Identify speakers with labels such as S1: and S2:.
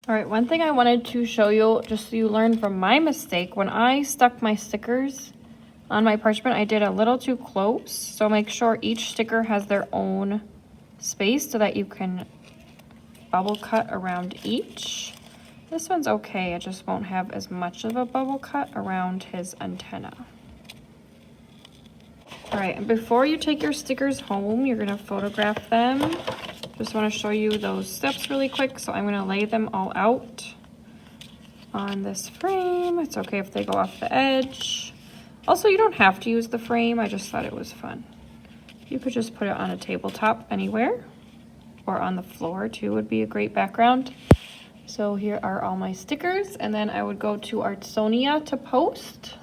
S1: All right, one thing I wanted to show you, just so you learn from my mistake, when I stuck my stickers on my parchment, I did a little too close. So make sure each sticker has their own space so that you can bubble cut around each. This one's okay, it just won't have as much of a bubble cut around his antenna. All right, and before you take your stickers home, you're gonna photograph them. Just wanna show you those steps really quick. So I'm gonna lay them all out on this frame. It's okay if they go off the edge. Also, you don't have to use the frame. I just thought it was fun. You could just put it on a tabletop anywhere, or on the floor too would be a great background. So here are all my stickers, and then I would go to Artsonia to post.